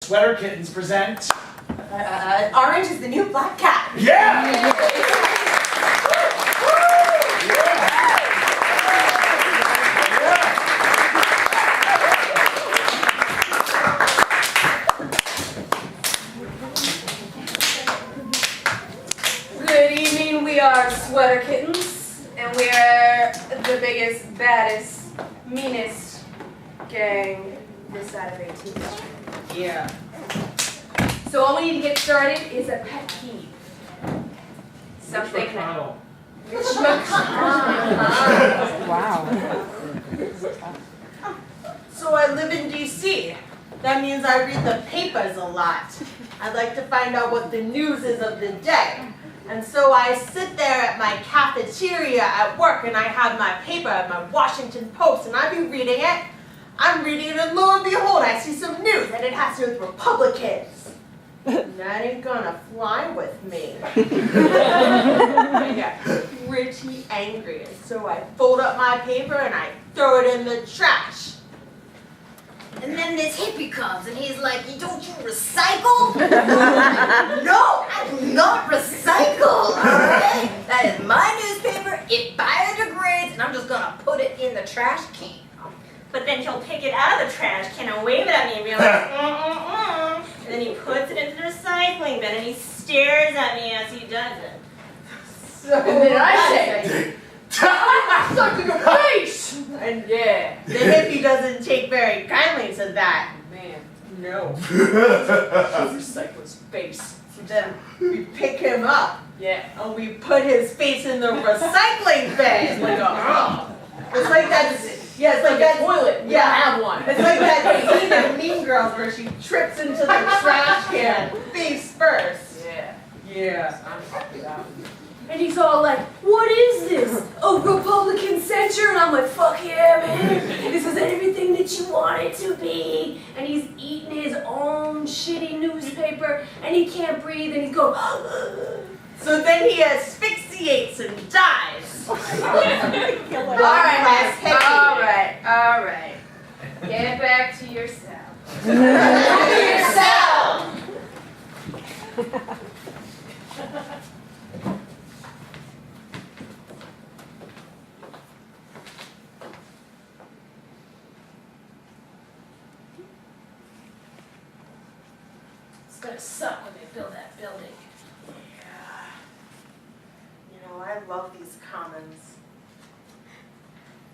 SweaterKittens present... Orange is the new black cat. Yeah! Good evening, we are SweaterKittens, and we are the biggest, baddest, meanest gang this side of 18th Street. Yeah. So all we need to get started is a pet peeve. Something McConnell. Mitch McConnell. Wow. So I live in DC. That means I read the papers a lot. I like to find out what the news is of the day. And so I sit there at my cafeteria at work and I have my paper, my Washington Post, and I be reading it. I'm reading it and lo and behold, I see some news and it has to do with Republicans. That ain't gonna fly with me. I get pretty angry. So I fold up my paper and I throw it in the trash. And then this hippie comes and he's like, don't you recycle? No, I do not recycle, alright? That is my newspaper, it biodegrades, and I'm just gonna put it in the trash can. But then he'll pick it out of the trash can and wave it at me and be like, And then he puts it into the recycling bin and he stares at me as he does it. So And then I say, I sucked in your face! And yeah. the hippie doesn't take very kindly to that. Man, No. recycler's face. Then we pick him up Yeah. and we put his face in the recycling bin. Like a, It's like that. Yeah, it's like that. toilet. Yeah. I have one. It's like that scene in Mean Girls where she trips into the trash can face first. Yeah. Yeah. I'm happy about it. And he's all like, what is this? A Republican censure? And I'm like, fuck yeah, man. This is everything that you want it to be. And he's eating his own shitty newspaper and he can't breathe and he's going, So then he asphyxiates and dies. all right. Get back to your cell. Yourself. It's gonna suck when they build that building. Yeah. You know, I love these commons.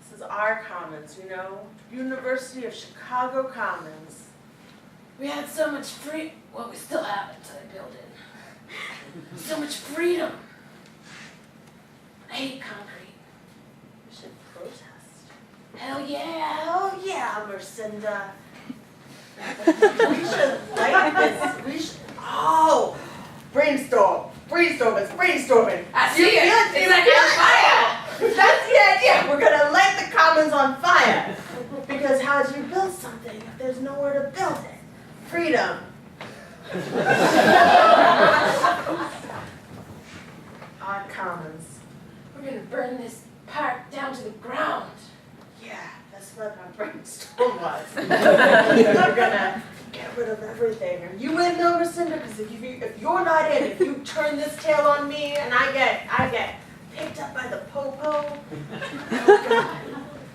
This is our commons, you know? University of Chicago Commons. We had so much well, we still have it until they build it. So much freedom. I hate concrete. We should protest. Hell yeah. Oh yeah, Mercinda. We should light this. We should. Oh, brainstorm. Brainstorm. It's brainstorming. I see You it. feel It's You like feel on fire. That's the idea. We're gonna light the commons on fire. Because how do you build something if there's nowhere to build it? Freedom. Our commons. We're gonna burn this park down to the ground. Yeah, that's what my brainstorm was. We're gonna get rid of everything. Are you in though, Lucinda? Because if you're not in, if you turn this tail on me and I get picked up by the popo, oh God,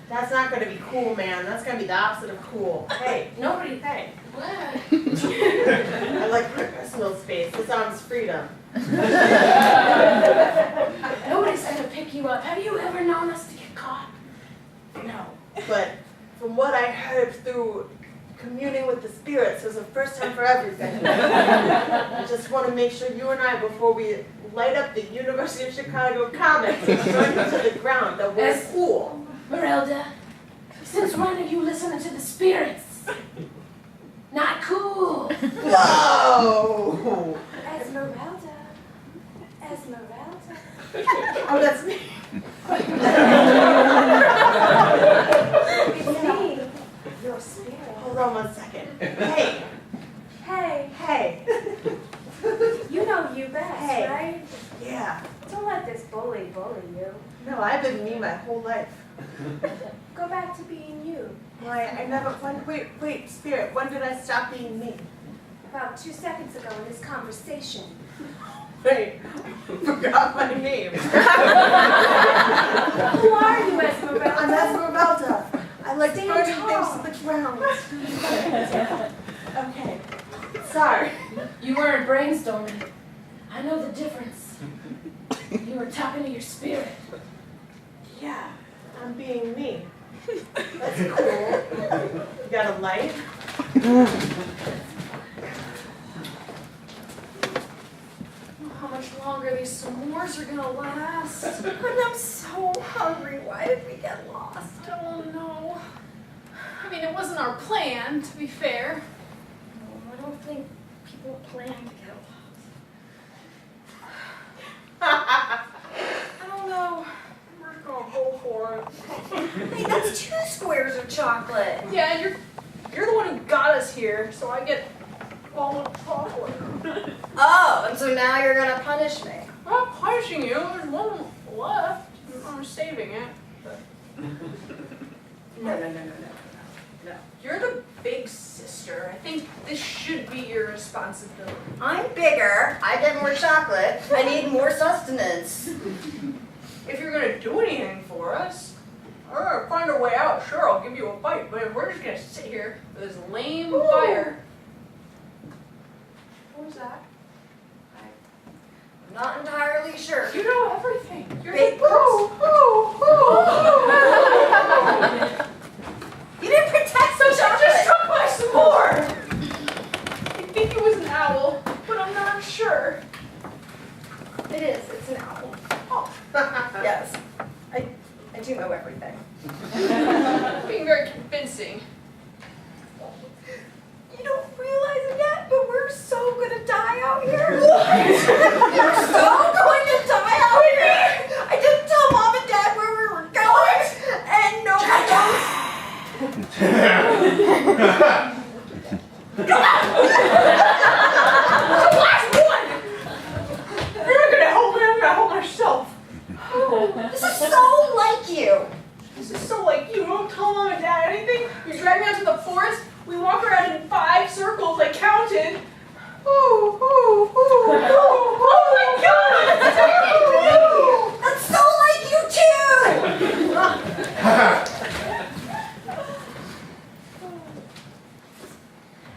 that's not gonna be cool, man. That's gonna be the opposite of cool. Hey, Nobody. hey, What? I like my personal space. This arm's freedom. Nobody's gonna pick you up. Have you ever known us to get caught? No, but from what I heard through communing with the spirits, there's a first time for everything. I just want to make sure you and I, before we light up the University of Chicago Commons and burn it to the ground, that we're Yes. cool. Merelda, since when are you listening to the spirits? Not cool. Whoa! Esmeralda. Esmeralda. Oh, that's me. It's me. Your spirit. Hold on one second. Hey, Hey, hey. you know you best, Hey. right? Yeah. Don't let this bully you. No, I've been me my whole life. Go back to being you. Why, I never, wait, Spirit, when did I stop being me? about 2 seconds ago in this conversation. Wait, I forgot my name. Who are you, Esmeralda? I'm Esmeralda. I like Stand burning tall. things to the ground. Okay, sorry. You weren't brainstorming. I know the difference. You were talking to your spirit. Yeah, I'm being me. That's cool. You got a light? How much longer these s'mores are gonna last? And I'm so hungry. Why did we get lost? I don't know. I mean, it wasn't our plan, to be fair. I don't think people plan to get lost. I don't know. We're gonna go for it. Hey, that's 2 squares of chocolate. Yeah, and you're the one who got us here, so I get all the chocolate. Oh, and so now you're gonna punish me. I'm not punishing you. There's one left. I'm saving it. No. You're the big sister. I think this should be your responsibility. I'm bigger. I get more chocolate. I need more sustenance. If you're gonna do anything for us, or find a way out, sure, I'll give you a bite. But if we're just gonna sit here with this lame fire. What was that? I'm not entirely sure. You know everything. You're Big the You didn't protect So the she chocolate. just took my s'more! I think it was an owl, but I'm not sure. It is. It's an owl. Oh, Yes. I do know everything. being very convincing. You don't realize it yet, but we're so gonna die out here. What? We're so going to die out here. I didn't tell Mom and Dad where we were going, and nobody knows. The last one! You're not gonna help me, I'm gonna help myself. This is so like you. This is so like you don't tell Mom and Dad anything. You drag me out to the forest, we walk around in 5 circles, I counted. Oh my god! That's so like you too.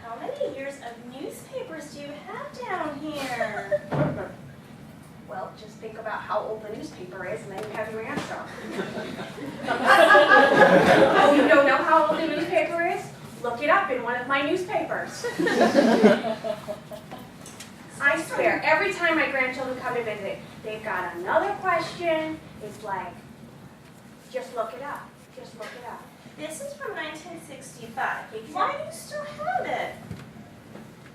How many years of newspapers do you have down here? Well, just think about how old the newspaper is and then you have your answer. Oh, you don't know how old the newspaper is? Look it up in one of my newspapers. I swear, every time my grandchildren come to visit, they've got another question. It's like, just look it up. Just look it up. This is from 1965. Why do you still have it?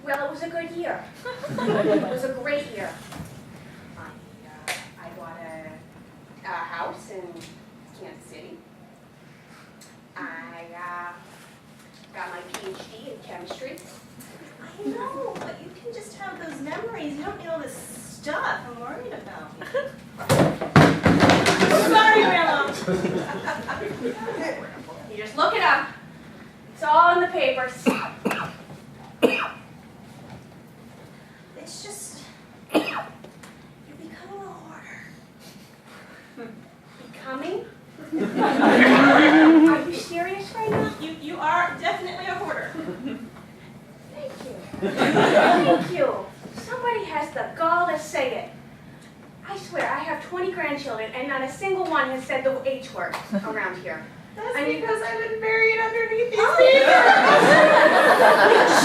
Well, it was a good year. It was a great year. I bought a house in Kansas City. I got my PhD in chemistry. I know, but you can just have those memories. You don't need all this stuff I'm worried about. Sorry, Grandma. You just look it up. It's all in the papers. It's just, you're becoming a hoarder. Becoming? Are you serious right now? You are definitely a hoarder. Thank you. Thank you. Somebody has the gall to say it. I swear, I have 20 grandchildren, and not a single one has said the H word around here. That's I mean- because I've been buried underneath these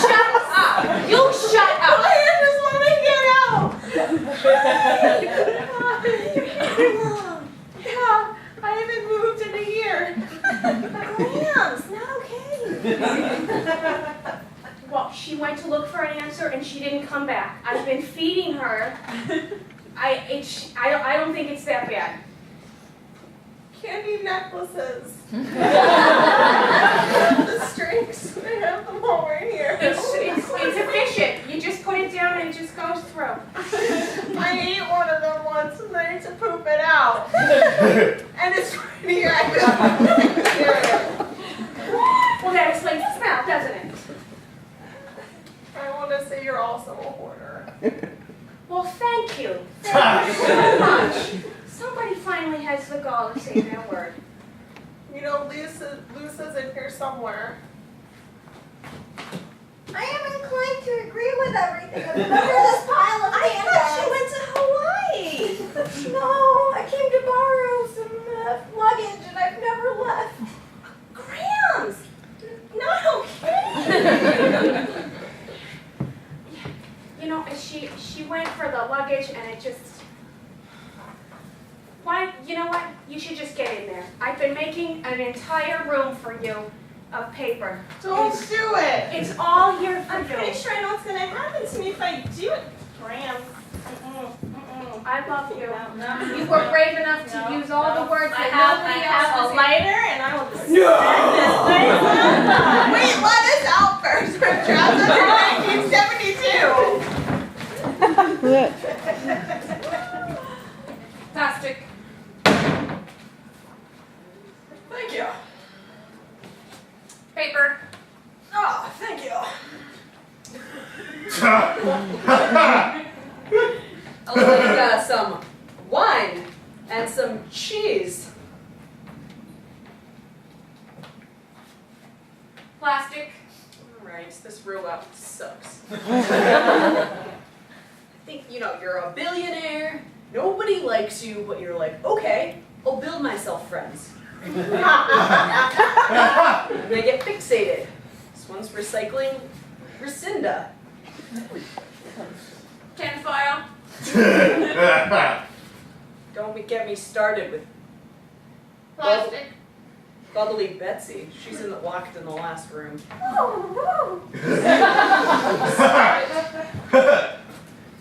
Shut up! You shut up! I just want to get out. Yeah, I haven't moved in a year. Grams, not okay. Well, she went to look for an answer, and she didn't come back. I've been feeding her. I don't think it's that bad. Candy necklaces. The strings. I have them all right here. It's efficient. You just put it down and it just goes through. I ate one of them once and I had to poop it out. And it's right here. Well, that explains the smell, doesn't it? I want to say you're also a hoarder. Well, thank you. Thank you so much. Somebody finally has the gall to say that word. You know, Lusa's in here somewhere. I am inclined to agree with everything. Remember this pile of handbags? She went to Hawaii. No, I came to borrow some luggage and I've never left. Grams. Not okay. You know, she went for the luggage and it just... Why, you know what? You should just get in there. I've been making an entire room for you of paper. Don't do it. It's all here for I'm you. pretty sure I know what's gonna happen to me if I do it. Grams. I love you. No. You were brave enough to use all the words I that have nobody else a was lighter and I will just No! set Wait, let us out first. We're trapped under 1972. Plastic. Thank you. Paper. Oh, thank you. I'll take some wine and some cheese. Plastic. Alright, this robot sucks. I think, you know, you're a billionaire, nobody likes you, but you're like, okay, I'll build myself friends. And they get fixated. This one's recycling Rescinda. Tin foil. Don't get me started with Plastic. bubbly Betsy. She's locked in the last room.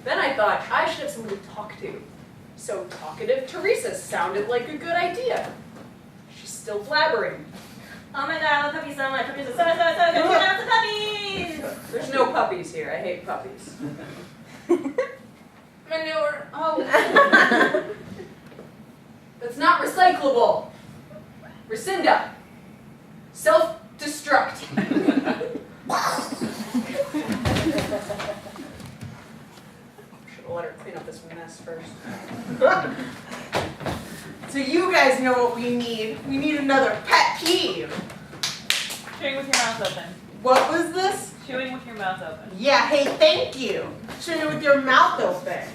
Then I thought I should have someone to talk to. So talkative Teresa sounded like a good idea. She's still blabbering. Oh my god, I love puppies so much. Puppies are so good. Get out the puppies! There's no puppies here. I hate puppies. Manure. Oh. That's not recyclable. Rescinda. Self-destruct. Should have let her clean up this mess first. So you guys know what we need. We need another pet peeve. Chewing with your mouth open. What was this? Chewing with your mouth open. Yeah, hey, thank you. Chewing with your mouth open.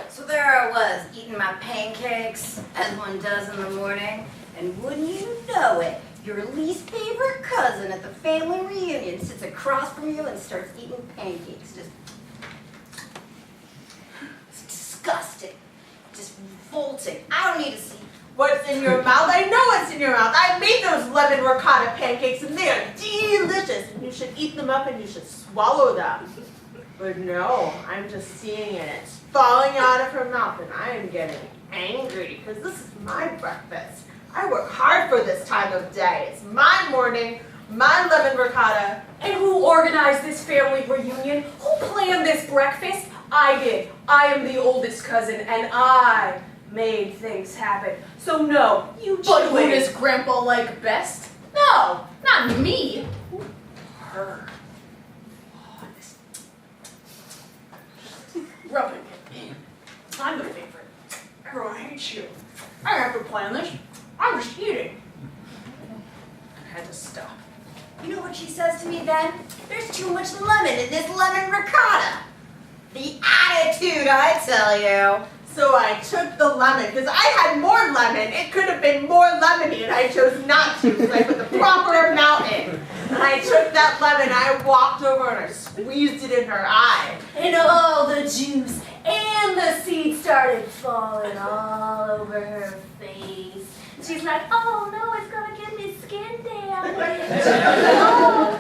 So there I was, eating my pancakes, as one does in the morning, and wouldn't you know it, your least favorite cousin at the family reunion sits across from you and starts eating pancakes. It's disgusting. Just revolting. I don't need to see. What's in your mouth? I know what's in your mouth. I made those lemon ricotta pancakes and they are delicious. And you should eat them up and you should swallow them. But no, I'm just seeing it. It's falling out of her mouth and I am getting angry because this is my breakfast. I work hard for this time of day. It's my morning, my lemon ricotta. And who organized this family reunion? Who planned this breakfast? I did. I am the oldest cousin, and I made things happen. So no, you But who chewing. does Grandpa like best? No, not me. Her. Rubbing it in. I'm the favorite. Everyone hates you. I don't have to plan this. I'm just eating. I had to stop. You know what she says to me then? There's too much lemon in this lemon ricotta. The attitude, I tell you. So I took the lemon because I had more lemon. It could have been more lemony and I chose not to because I put the proper amount in. And I took that lemon, I walked over and I squeezed it in her eye. And all the juice and the seeds started falling all over her face. She's like, oh no, it's gonna give me skin damage. Oh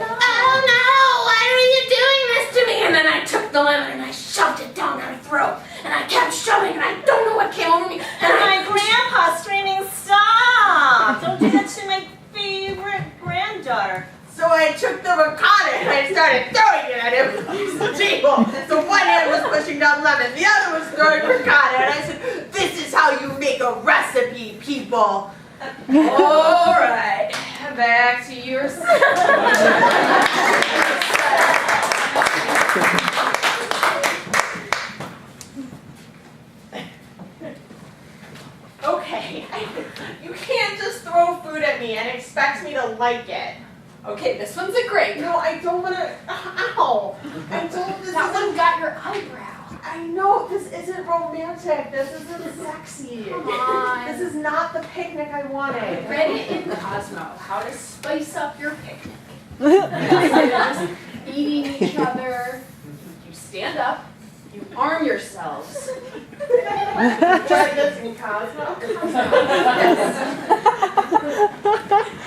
no, why are you doing this to me? And then I took the lemon and I shoved it down her throat. And I kept shoving and I don't know what came over me. And My grandpa screaming, stop! Don't do that to my favorite granddaughter. So I took the ricotta and I started throwing it at him across the table. So one hand was pushing down lemon, the other was throwing ricotta. And I said, this is how you make a recipe, people. all right, back to your Okay, you can't just throw food at me and expect me to like it. Okay, this one's a grape. No, I don't want to. Ow! I don't. This That isn't. one got your eyebrow. I know this isn't romantic. This isn't sexy. Come on. This is not the picnic I wanted. Read it in Cosmo, how to spice up your picnic. Instead of just eating each other, you stand up, you arm yourselves. Read this in Cosmo.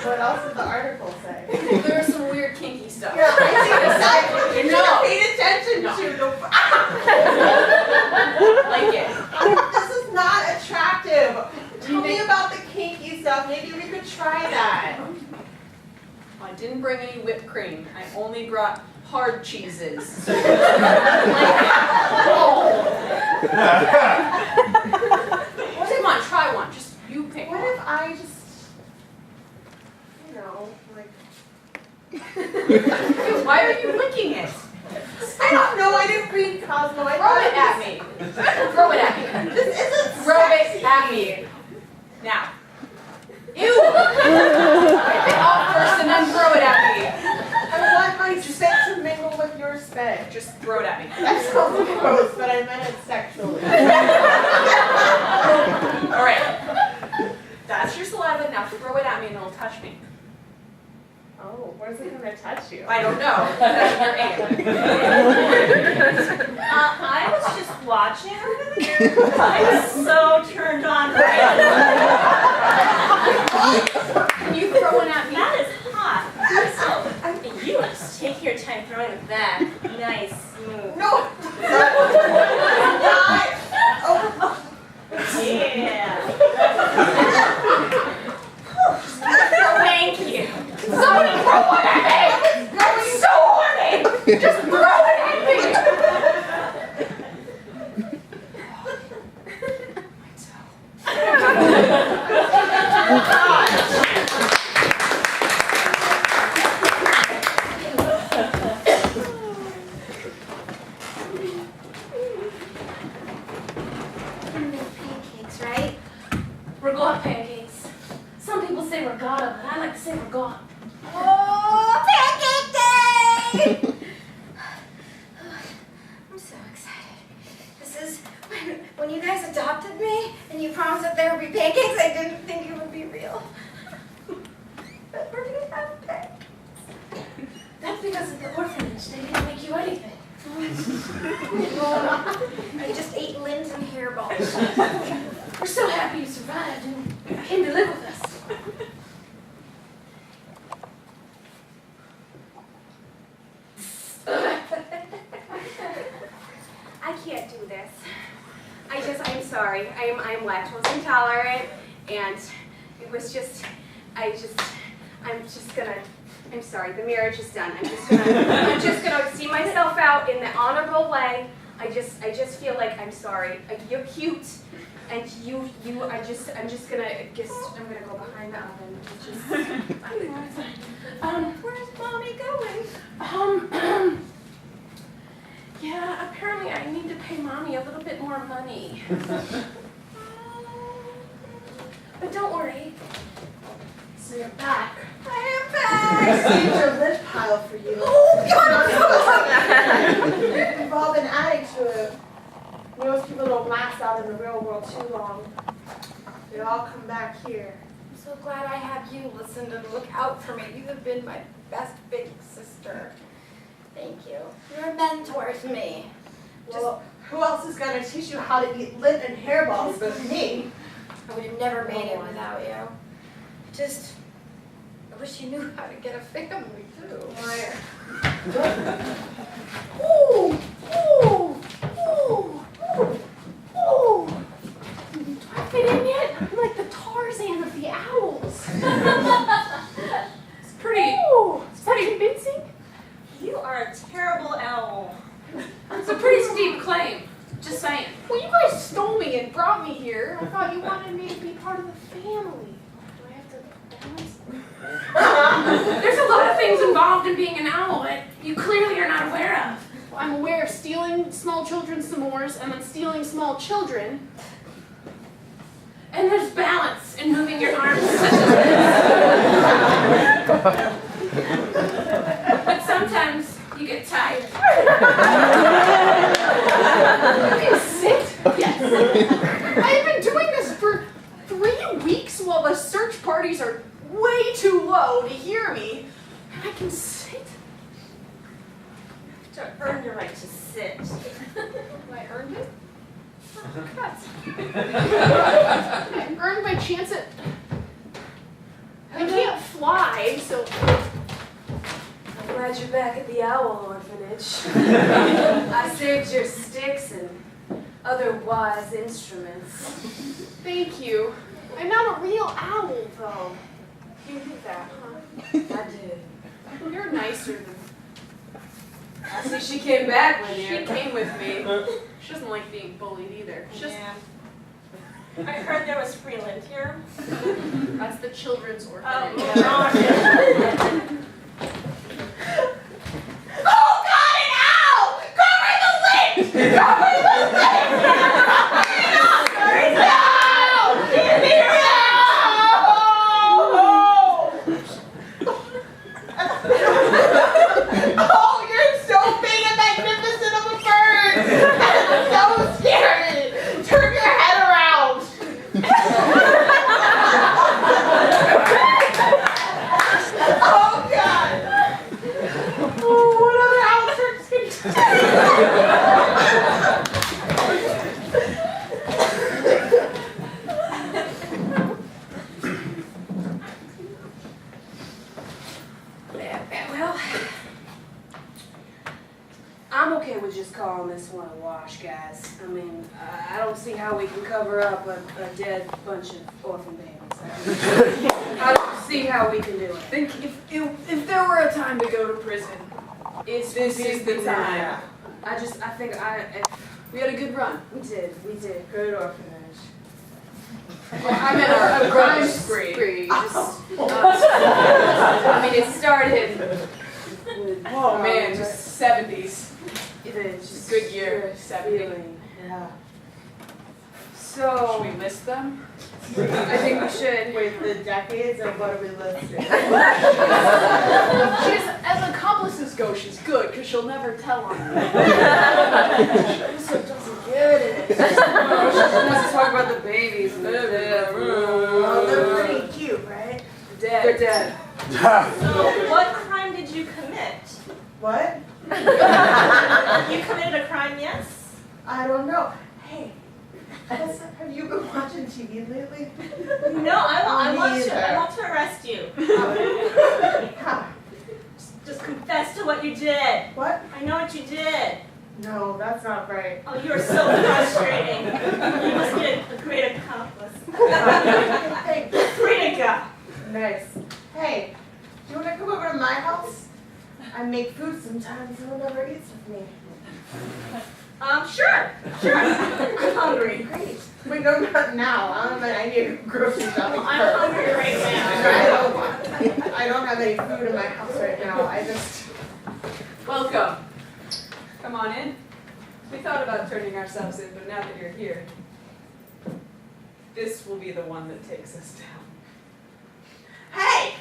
What else did the article say? There's some weird kinky stuff. Yeah, I see. No. You paid attention No. to the. Like it. This is not attractive. Tell me about the kinky stuff. Maybe we could try that. I didn't bring any whipped cream. I only brought hard cheeses. Like Come on, try one. Just you pick What one. if I just, like. Why are you licking it? I don't know. I didn't read Cosmo. I Throw it at me. Throw it at me. This isn't Throw it sexy. at me. Now. Ew! Wipe it off first and then throw it at me. I want my spit to mingle with your spit. Just throw it at me. That sounds gross, but I meant it sexually. Alright. That's your saliva. Now throw it at me and it'll touch me. Oh, where's it gonna touch you? I don't know. That's your aim. I was just watching over there. I'm so turned on right Can you throw one at me? That is hot. And you just take your time throwing it back. Nice, smooth. No! Yeah. Thank you. Somebody throw one at me! I'm so horny! Just throw it at me! Pancakes, right? Regatta pancakes. Some people say regatta, but I like to say regatta. Oh, pancake day! I'm so excited. This is when you guys adopted me and you promised that there would be pancakes, I didn't think it would be real. But we're gonna have pancakes. That's because of the orphanage. They didn't make you anything. I just ate limbs and hairballs. We're so happy you survived and came to live with us. I can't do this. I'm sorry. I'm lactose intolerant, and it was just, I'm sorry. The marriage is done. I'm just gonna see myself out in the honorable way. I just feel like I'm sorry. Like, you're cute, and I'm gonna go behind the oven. Where's mommy going? Yeah, apparently I need to pay mommy a little bit more money. But don't worry. So you're back. I am back! I saved your lip pile for you. Oh, God, We've all been adding to it. Most people don't last out in the real world too long. They all come back here. I'm so glad I have you listen and look out for me. You have been my best big sister. Thank you. You're a mentor to me. Well, who else is going to teach you how to eat lint and hairballs but me? I would have never made it without you. I wish you knew how to get a family too. Ooh, ooh, ooh, ooh. Do I fit in yet? I'm like the Tarzan of the owls. It's pretty convincing. You are a terrible owl. It's a pretty steep claim. Just saying. Well, you guys stole me and brought me here. I thought you wanted me to be part of the family. Do I have to balance? There's a lot of things involved in being an owl that you clearly are not aware of. I'm aware of stealing small children's s'mores and then stealing small children. And there's balance in moving your arms. But sometimes you get tired. You can sit? Yes. I've been doing this for 3 weeks while the search parties are way too low to hear me. And I can sit? To earn your right to sit. I earned it? Oh, God. I earned my chance at... I can't fly, so... I'm glad you're back at the owl orphanage. I saved your sticks and other wise instruments. Thank you. I'm not a real owl, though. You knew that, huh? I did. You're nicer than... I see she came back with you. She came with me. She doesn't like being bullied either. She's just... Yeah. I heard there was Freeland here. That's the children's Oh, orphanage. gosh. Oh God, an owl! Cover the lid! Cover the lid! Oh, you're so big and magnificent of a bird! That's so scary! Turn your head around! Oh God! Oh, what other owl tricks can Well, I'm okay with just calling this one a wash, guys. I mean, I don't see how we can cover up a dead bunch of orphan babies. I don't see how we can do it. I think if there were a time to go to prison, this is the time. We had a good run. We did. Good orphanage. I meant a crime spree. Just, I mean, it started with, oh man, just 70s. just Good year, 70. feeling. Yeah. So, Should we list them? I think we should. Wait, the decades or what are we listing? As accomplices go, she's good, because she'll never tell on me. She's so good at it. She just wants to talk about the babies. And Oh, they're pretty cute, right? They're dead. So, what crime did you commit? What? You committed a crime, yes? I don't know. Hey, have you been watching TV lately? No, I Me want either. to arrest you. How? Just confess to what you did. What? I know what you did. No, that's not right. Oh, you are so frustrating. You must be a great accomplice. Hey, Free to go. nice. Hey, do you want to come over to my house? I make food sometimes and whoever eats with me. Sure. I'm hungry. Great. Wait, no, not now. I need to grocery shopping I'm first. hungry right now. I don't have any food in my house right now. I just... Welcome. Come on in. We thought about turning ourselves in, but now that you're here, this will be the one that takes us down. Hey!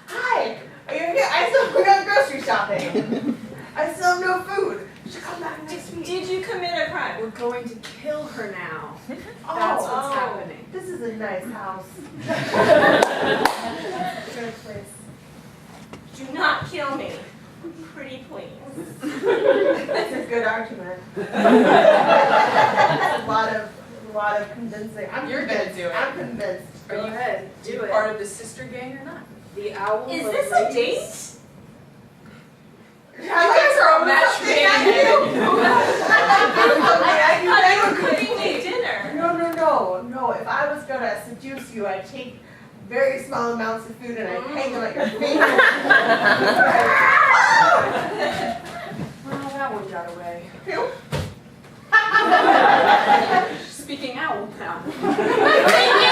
Hi! Are you here? I still got grocery shopping. I still have no food. You should come back next week. Did you commit a crime? We're going to kill her now. Oh, That's what's happening. This is a nice house. Good place. Do not kill me. Pretty please. That's a good argument. a lot of convincing. You're gonna do it. I'm convinced. Go ahead, do it. Part of the sister gang or not? The owl. Is of this a ladies. date? You guys are a match made in heaven. I thought you were cooking me dinner. No. If I was gonna seduce you, I'd take very small amounts of food and I'd hang them at your feet. Well, that one got away. Speaking owl now. Thank you!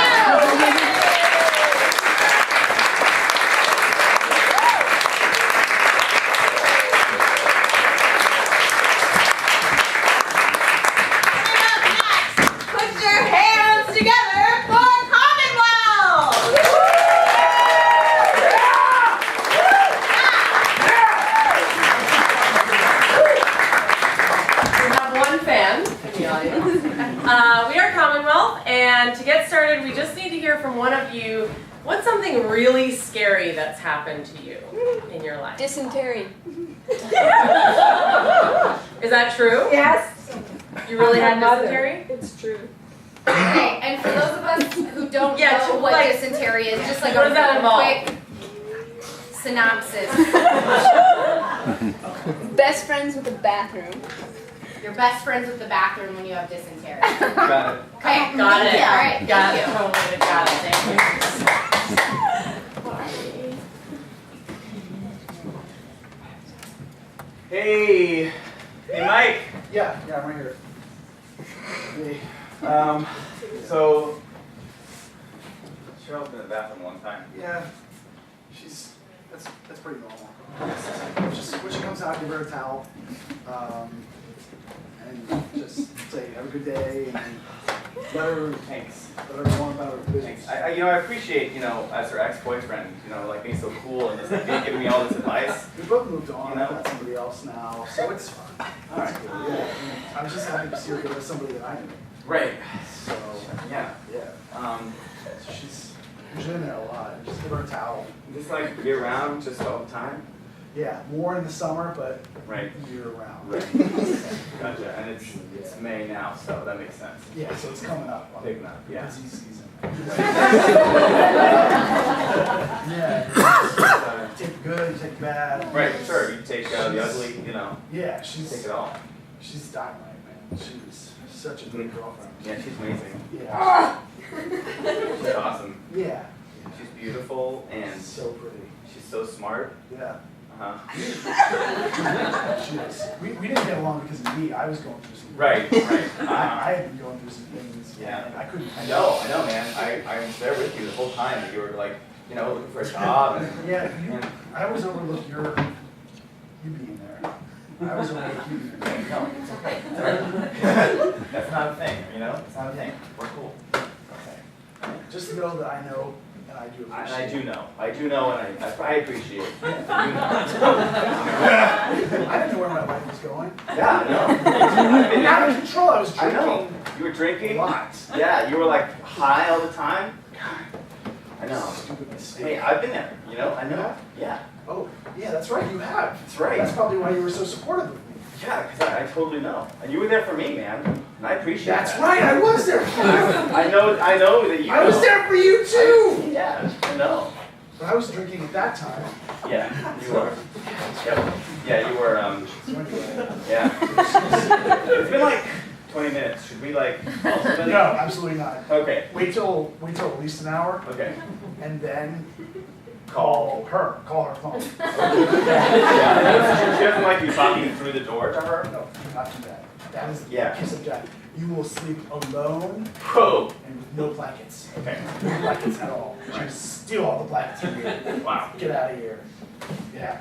one of you, what's something really scary that's happened to you in your life? Dysentery. Is that true? Yes. You really had dysentery? It's true. Okay, and for those of us who don't Yeah, know to what like- dysentery is, just like What a does that involve? quick synopsis. Best friends with the bathroom. You're best friends with the bathroom when you have dysentery. Got it. Okay, Got it. All right, Got thank it. you. Totally got it. Thank you. Hey, Mike. Yeah, I'm right here. Hey. So Cheryl's been in the bathroom a long time. Yeah, that's pretty normal. Just when she comes out, give her a towel, and just say have a good day, and let her go on about her business. Thanks. I appreciate, as her ex-boyfriend, like being so cool and just like giving me all this advice. We both moved on. You know? I've got somebody else now, so it's fine. All right. It's cool. Yeah, I was just happy to see her with somebody that I knew. Right. So Yeah. she's in there a lot. And just give her a towel. Just like year round, just all the time. Yeah, more in the summer, but Right. year round. Right. Gotcha. And it's May now, so that makes sense. Yeah, so it's coming up. On Picking up, yeah. Busy season. Right. Yeah. Take the good, take the bad. Right. Sure. You take the ugly. Yeah, Take it all. she's dynamite, man. She's such a great girlfriend. Yeah, she's amazing. Yeah. She's awesome. Yeah. She's beautiful and So pretty. she's so smart. Yeah. Uh-huh. She is. We didn't get along because of me. I was going through some. Right. Right. I had been going through some things. Yeah. And I couldn't. I know, man. I was there with you the whole time. You were like, looking for a job and Yeah. I always overlook you being there. I always overlook you being there. no, it's okay. It's all right. That's not a thing, It's not a thing. We're cool. Okay. Just know that I know and I do And appreciate I do know. I do know, and I appreciate it. You know. I didn't know where my life was going. Yeah, I know. Out of control. I was I know. drinking You were a drinking. lot. Yeah, you were like high all the time. I know. Stupid mistake. Hey, I've been there. I know. Yeah, Oh, yeah, that's right. You have. that's right. That's probably why you were so supportive of me. Yeah, because I totally know. And you were there for me, man. And I appreciate That's that. right. I was there for you. I know that you I was know. there for you too. Yeah, I know. But I was drinking at that time. Yeah, you were. Yep. Yeah, you were, So anyway. yeah. It's been like 20 minutes. Should we like also finish? No, absolutely not. Okay. Wait till at least an hour, Okay. and then call her phone. Yeah. She doesn't like you talking through the door to her? No, do not do that. That is the Yeah. kiss of death. You will sleep alone Whoa. and with no blankets. Okay. No blankets at all. She would steal all the blankets from you. Wow. Get out of here. Yeah.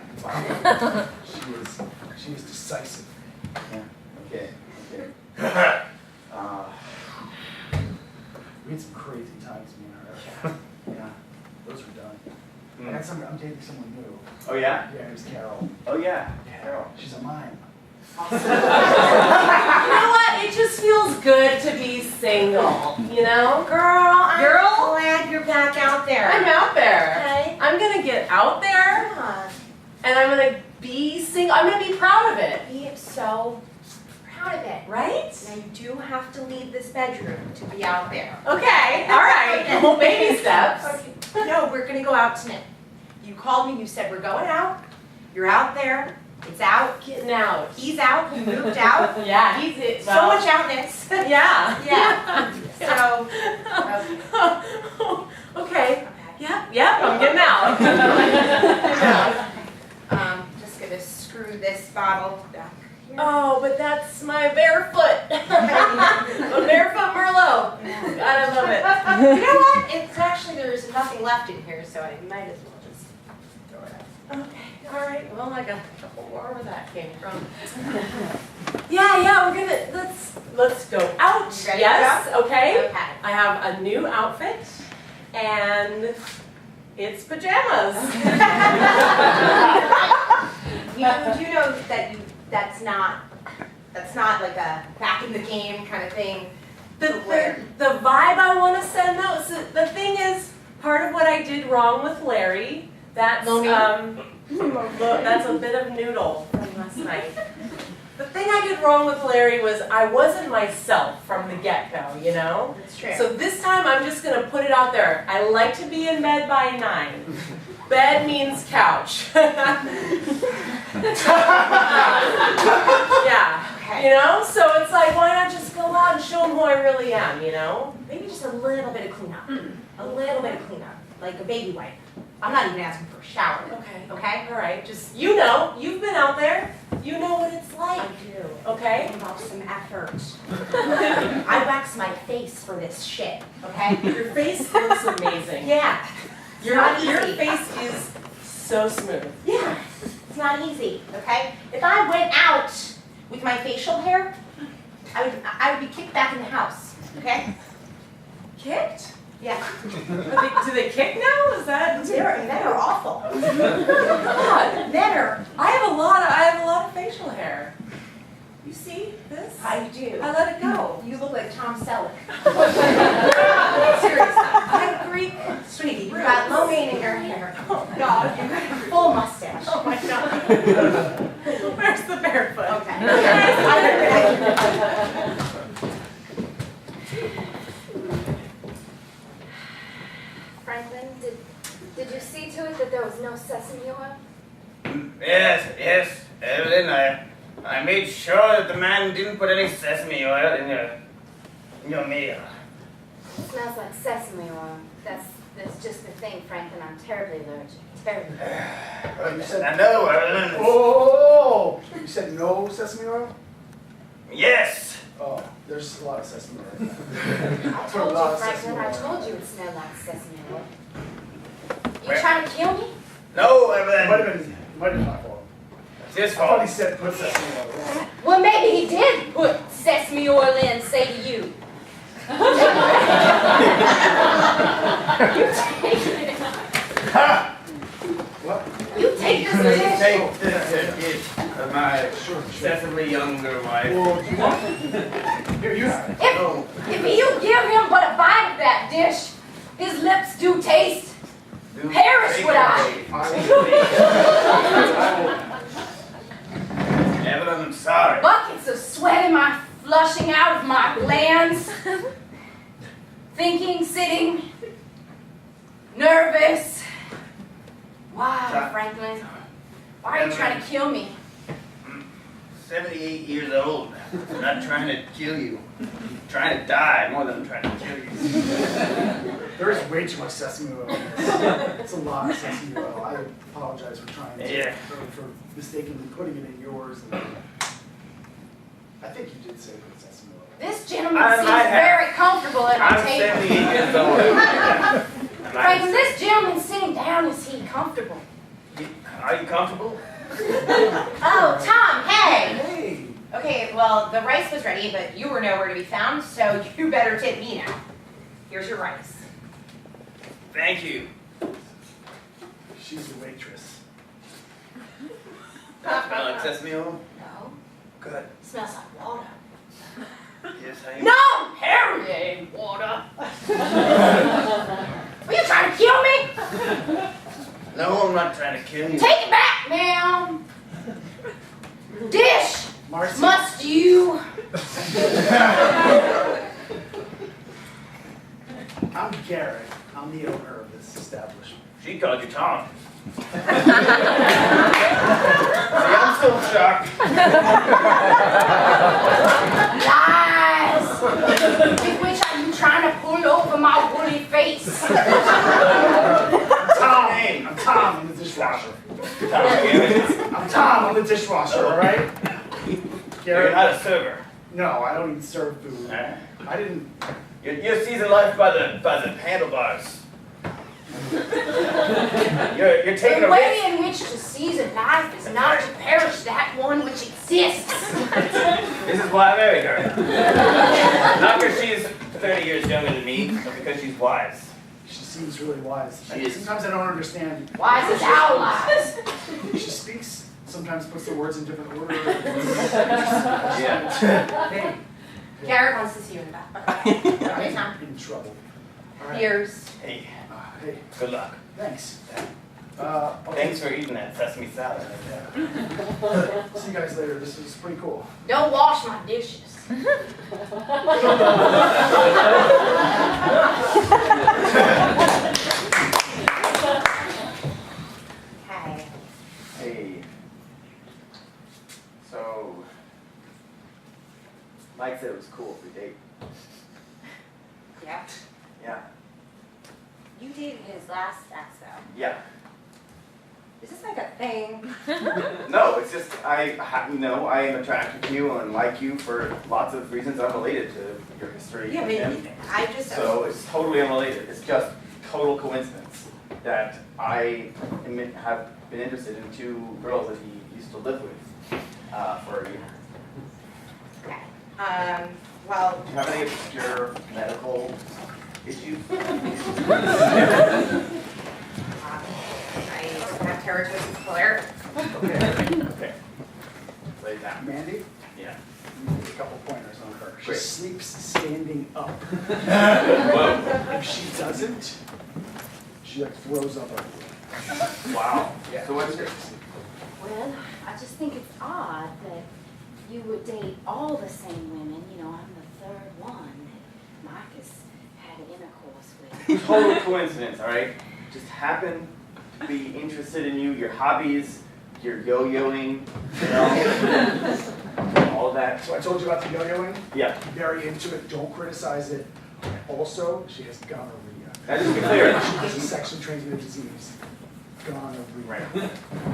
She was decisive. Yeah. Okay. We had some crazy times, me and her. Yeah. Those were done. Hmm. I'm dating someone new. Oh yeah? Yeah, her name's Carol. Oh yeah. Carol. She's a mime. You know what? It just feels good to be single, Girl, I'm glad you're back out there. I'm out there. Okay. I'm gonna get out there Yeah. and I'm gonna be single. I'm gonna be proud of it. Be so proud of it. Right? Now you do have to leave this bedroom to be out there. Okay, alright. Well, baby steps. No, we're gonna go out tonight. You called me, you said we're going out. You're out there. It's out. Getting out. He's out. He moved out. Yeah, he's it. So much outness. Yeah. Yeah. So, Okay. Yep, I'm getting out. just gonna screw this bottle back here. Oh, but that's my barefoot. My barefoot Merlot. God, I love it. You know what? It's actually, there's nothing left in here, so I might as well just throw it out. Okay, all right. Well, I got a couple more where that came from. Yeah, we're gonna let's go out. Ready to Yes, okay. Okay. I have a new outfit, and it's pajamas. You know that that's not like a back in the game kind of thing. The vibe I want to send though, so the thing is, part of what I did wrong with Larry, that's that's a bit of noodle from last night. The thing I did wrong with Larry was I wasn't myself from the get-go, you know? That's true. So this time I'm just going to put it out there. I like to be in bed by 9. Bed means couch. Yeah. Okay. You know? So it's like, why not just go out and show them who I really am, you know? Maybe just a little bit of cleanup. A little bit of cleanup. Like a baby wipe. I'm not even asking for a shower. Okay. Okay? All right. Just, you know, you've been out there. You know what it's like. I do. Okay? It involves some effort. I wax my face for this shit. Okay? Your face looks amazing. Yeah. Your easy. face is so smooth. Yeah. It's not easy. Okay? If I went out with my facial hair, I would be kicked back in the house. Okay? Kicked? Yeah. Do they kick now? Is that? Men are awful. God. Men are. I have a lot of facial hair. You see this? I do. I let it go. You look like Tom Selleck. Seriously. I'm Greek. Sweetie, you got low mane in your hair. Oh my God. You got a full mustache. Oh my God. Where's the barefoot? Okay. Franklin, did you see to it that there was no sesame oil? Yes, Evelyn, I made sure that the man didn't put any sesame oil in your meal. It smells like sesame oil. That's just the thing, Franklin. I'm terribly allergic. Terribly. You said, I know, Evelyn. oh, you said no sesame oil? Yes. Oh, there's a lot of sesame oil. I told you, Franklin. I told you it smelled like sesame oil. You trying to kill me? No, It Evelyn. might have been my fault. It's his I thought he fault. said put sesame oil. Well, maybe he did put sesame oil in, say to you. You take it. What? You take this Please dish. take this gift of my excessively younger wife. Well, do you want it? Here, you have it. No. If you give him but a bite of that dish, his lips do taste. Do Perish take would it I. away. Evelyn, I'm sorry. Buckets of sweat am I flushing out of my glands. Thinking, sitting, nervous. Why, Franklin? Why are you trying to kill me? 78 years old. I'm not trying to kill you. I'm trying to die more than I'm trying to kill you. There is way too much sesame oil in this. It's a lot of sesame oil. I apologize for trying to, for mistakenly putting it in yours. And I think you did say put sesame oil. This gentleman seems very comfortable at our I'm table. 78 years old. Franklin, this gentleman sitting down, is he comfortable? Are you comfortable? Oh, Tom, hey! Hey! Okay, well, the rice was ready, but you were nowhere to be found, so you better tip me now. Here's your rice. Thank you. She's the waitress. Does it smell like sesame oil? No. Good. Smells like water. Yes, I am. No! Harry ain't water. Are you trying to kill me? No, I'm not trying to kill you. Take it back, ma'am. Dish. Marcy. Must you? I'm Garrett. I'm the owner of this establishment. She called you Tom. See, I'm still shocked. Lies. With which are you trying to pull over my woolly face? I'm Tom. I'm the dishwasher. I'm Tom. I'm the dishwasher. All right. You're not a server. No, I don't even serve food. Huh? I didn't. You're seasoned life by the handlebars. You're taking The a way risk. in which to season life is not to perish that one which exists. This is why I married her. Not because she's 30 years younger than me, but because she's wise. She seems really wise. She is. Sometimes I don't understand. Wise as owl lies. She speaks. Sometimes puts the words in different order. Yeah. Hey, Garrett wants to see you in the back. Okay, Tom. In trouble. All right. Beers. Hey, Hey, good luck. thanks. Thanks for eating that sesame salad. See you guys later. This is pretty cool. Don't wash my dishes. Hey. Hey. So, Mike said it was cool if we date. Yeah. Yeah. You dated his last ex though. Yeah. Is this like a thing? No, it's just I am attracted to you and like you for lots of reasons unrelated to your history. Yeah, with him. but I just. So it's totally unrelated. It's just total coincidence that I have been interested in two girls that he used to live with for a year. Okay. Well. Do you have any of your medical issues? I have keratosis cholera. Okay. Lay it down. Mandy, Yeah. you need a couple pointers on her. She Great. sleeps standing up. Whoa. If she doesn't, she like throws up everywhere. Wow. Yeah. So what's your? Well, I just think it's odd that you would date all the same women. You know, I'm the third one that Marcus had intercourse with. Total coincidence, all right? Just happened to be interested in you, your hobbies, your yo-yoing, you know, all of that. So I told you about the yo-yoing. Yeah. Very into it. Don't criticize it. Also, she has gonorrhea. That just be clear. She has a sexually transmitted disease. Gonorrhea. Right.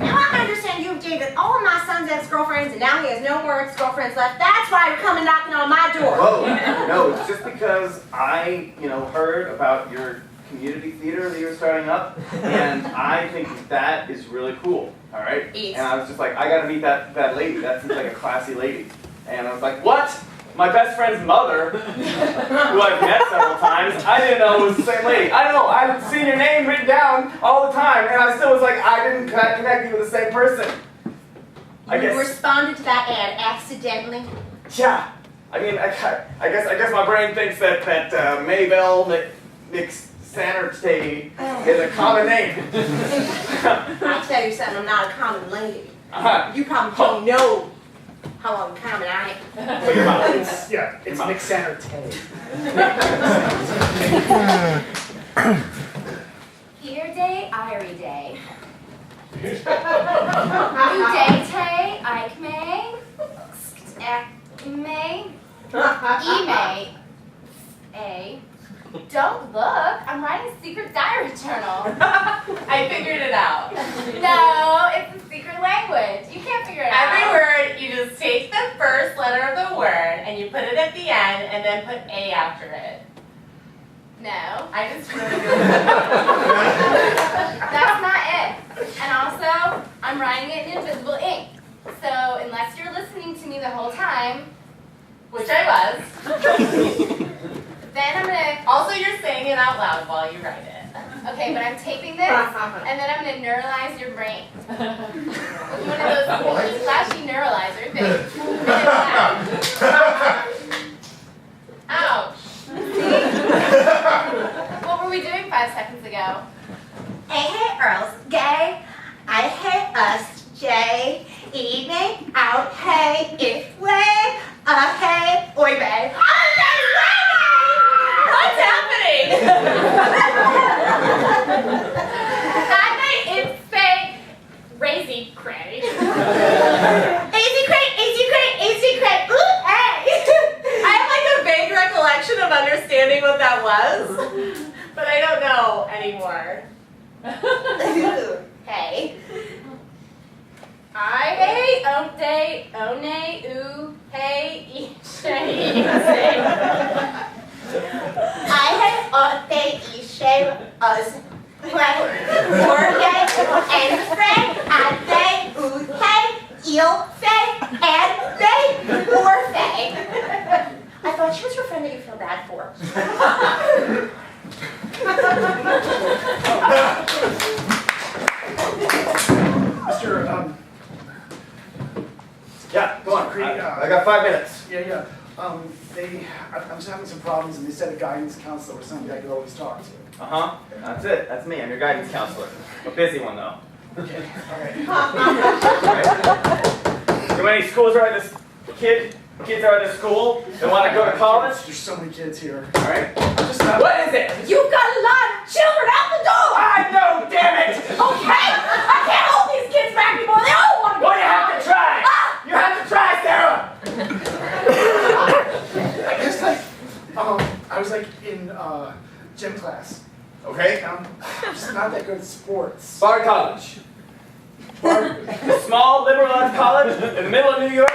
Now I understand you've dated all of my son's ex-girlfriends and now he has no more ex-girlfriends left. That's why you're coming knocking on my door. Whoa. No, it's just because I, heard about your community theater that you were starting up, and I think that is really cool, all right? Yes. And I was just like, I gotta meet that lady. That seems like a classy lady. And I was like, what? My best friend's mother, who I've met several times, I didn't know it was the same lady. I don't know, I've seen your name written down all the time, and I still was like, I didn't connect you with the same person. I You guess. responded to that ad accidentally. Yeah. I mean, I guess my brain thinks that Maybell McSannerty is a common name. I'll tell you something, I'm not a common lady. Uh-huh. You probably don't know how uncommon I am. Put your mouth. It's Nick Sanner Tay. Here day, Irie day. New day, tay, Ike may. May. E-may. A. Don't look, I'm writing a secret diary journal. I figured it out. No, it's a secret language. You can't figure it Every out. word, you just take the first letter of the word and you put it at the end and then put A after it. No. I just really That's not it. And also, I'm writing it in invisible ink. So unless you're listening to me the whole time, which I was. then I'm gonna. Also, you're saying it out loud while you write it. Okay, but I'm taping this, and then I'm gonna neuralize your brain. With one of those flashy neuralizer things. Ouch. See? What were we doing 5 seconds ago? I hate Earls, gay. I hate us, J. Evening, out, hey, if way, hey, oi, babe. What's happening? That night it's say, Razy Cray. Easy crate, ooh, hey. I have like a vague recollection of understanding what that was, but I don't know anymore. Hey. I hate day, nay, ooh, hey, say. I hate they, ishe, us, play, orgay, and friend, and they, ooh, hey, eel, fay, and they, or fay. I thought she was your friend that you feel bad for. Mr. Yeah, go on. Creed, I got 5 minutes. Yeah. I'm just having some problems, and they said a guidance counselor was somebody I could always talk to. Uh-huh. That's it. That's me. I'm your guidance counselor. A busy one, though. Okay, all right. You know any schools are at this kids are at this school that want to go to college? There's so many kids here. All right. What is it? You've got a lot of children out the door! I know, damn it! Okay? I can't hold these kids back anymore. They all want to go. Well, you have to try. You have to try, Sarah. I guess I was like in gym class. Okay. I'm just not that good at sports. Bard College. A small liberal arts college in the middle of New York,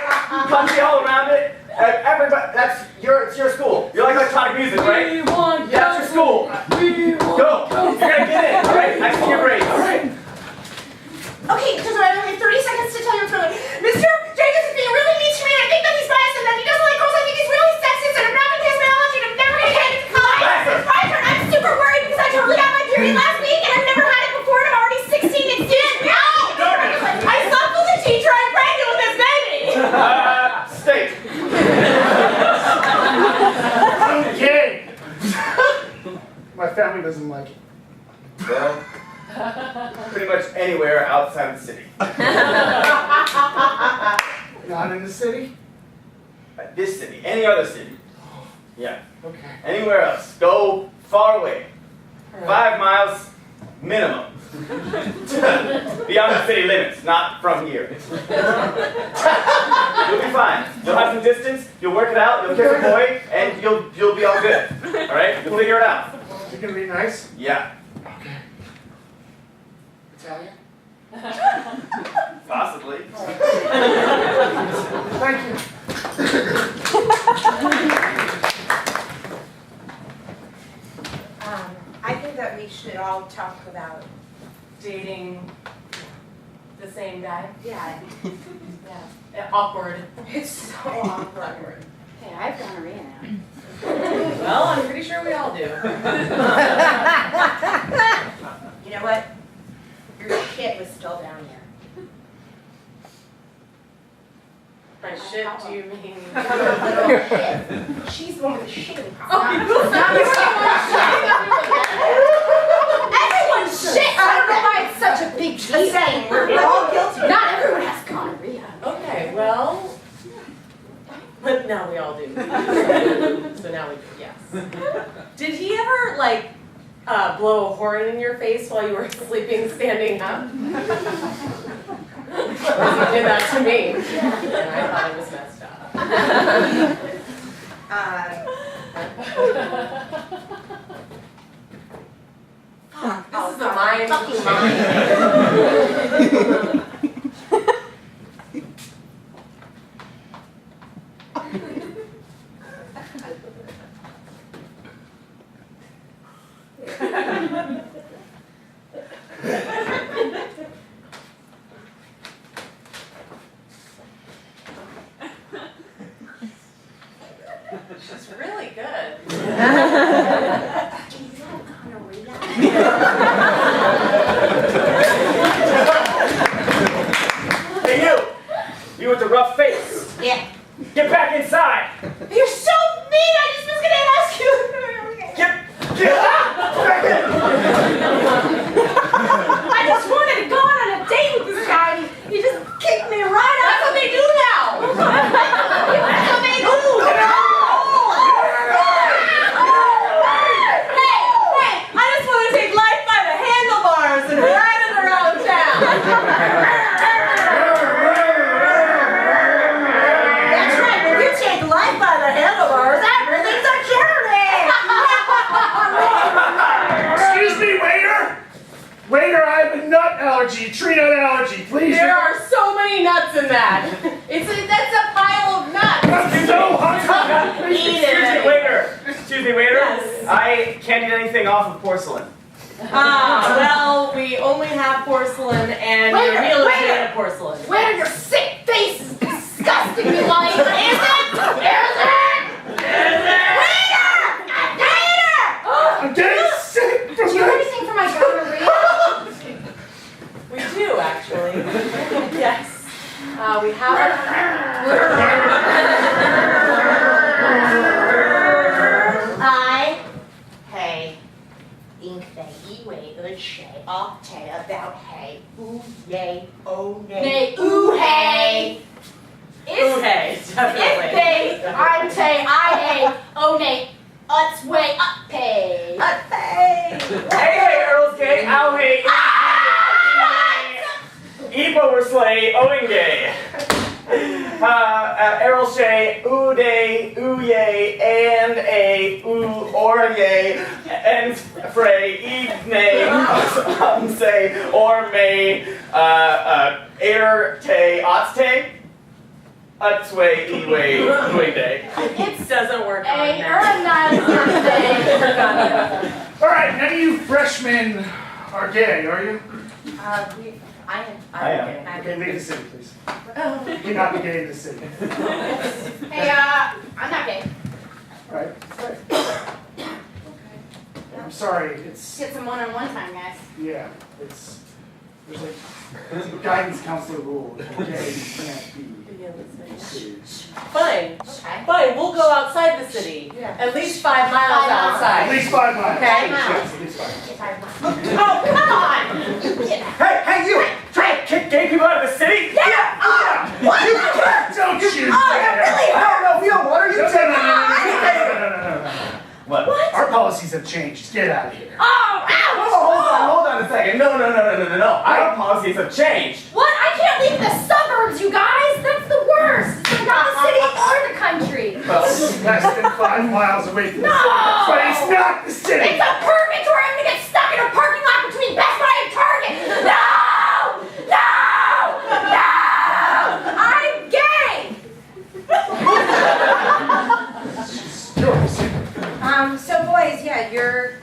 country all around it. Everybody, it's your school. You like electronic music, right? Yeah, that's your school. Go. You're gonna get in, all right? I see your grades. All right. Okay, because I only have 30 seconds to tell you what's going on. Mr. Jacobs is being really mean to me, and I think that he's biased and that he doesn't like girls. I think he's really sexist, and I'm not going to his biology, and I'm never going to get into college. It's my turn. I'm super worried because I totally got my period last week, and I've never had it before, and I'm already 16. It's dead. I slept with a teacher. I'm pregnant with this baby. State. Okay. My family doesn't like it. Well, pretty much anywhere outside the city. Not in the city? This city, any other city. Yeah. Okay. Anywhere else. Go far away. 5 miles minimum. Beyond the city limits, not from here. You'll be fine. You'll have some distance, you'll work it out, you'll kiss a boy, and you'll be all good. Alright? You'll figure it out. You're gonna be nice? Yeah. Okay. Italian? Possibly. Thank you. I think that we should all talk about dating the same guy. Yeah. Yeah. Awkward. It's so awkward. Hey, I've gonorrhea now. Well, I'm pretty sure we all do. You know what? Your shit was still down here. By shit, do you mean? Literal shit. She's the one with the shitting problem. Everyone's shit! I don't know why it's such a big deal. The same. We're all guilty. Not everyone has gonorrhea. Okay, well, but now we all do. So now we do, yes. Did he ever, like, blow a horn in your face while you were sleeping standing up? Because he did that to me, and I thought it was messed up. This is a mind. Fucking mind. She's really good. Hey, you with the rough face. Yeah. Get back inside. You're so mean. I just was gonna ask you. Get back in. I just wanted to go on a date with this guy, and he just kicked me right out. That's what they do now. That's what they do. Hey, I just want to take life by the handlebars and ride it around town. That's right. If you take life by the handlebars, everything's a journey. Excuse me, waiter! Waiter, I have a nut allergy. Tree nut allergy, please. There are so many nuts in that. That's a pile of nuts. That's so hot. Eat Excuse me, it. waiter. Excuse me, waiter. Yes. I can't eat anything off of porcelain. Well, we only have porcelain, and your Waiter, meal is waiter. made of porcelain. Waiter, your sick face is disgusting me while you Is it? Waiter! Waiter! I'm getting sick from Do you have anything for my gonorrhea? We do, actually. Yes. We have Olshay, Uday, Uye, and a, Orye, and Frey, Evening, say, or may, Air, Te, Otste, Utsway, Eway, Uway. It doesn't work on Hey, that. All right, none of you freshmen are gay, are you? I am. Okay, leave the city, please. You cannot be gay in the city. Hey, I'm not gay. All right, great. I'm sorry, it's, Get some one-on-one time, guys. yeah, it's, there's like, it's a guidance counselor rule. If you're gay, you can't be in the city. Fine. Okay. Fine, we'll go outside the city. Yeah. At least 5 miles 5 miles. At outside. least 5 miles. Okay. Yes, at least 5 miles. Oh, come on! Hey, you! Try to kick gay people out of the city? Yeah! What? You don't you Oh, dare! you're really No, no, what are you No, saying? no. What? Our policies have changed. Get out of here. Oh, ouch! Hold on a second. No. Our policies have changed. What? I can't leave the suburbs, you guys! That's the worst! It's not the city or the country! Well, less than 5 miles away from the city. No! But it's not the city! It's a purgatory! I'm gonna get stuck in a parking lot between Best Buy and Target! No! I'm gay! Yours. So boys, yeah, you're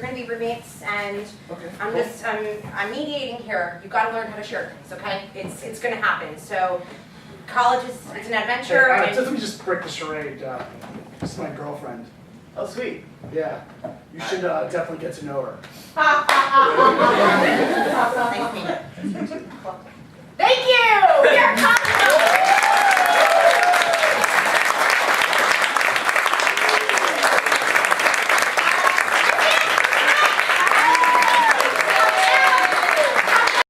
gonna be roommates, and Okay. I'm mediating here. You gotta learn how to share things, okay? It's gonna happen. So college it's an adventure. Hey, and let me just break the charade. This is my girlfriend. Oh, sweet. Yeah. You should definitely get to know her. Nice to meet you.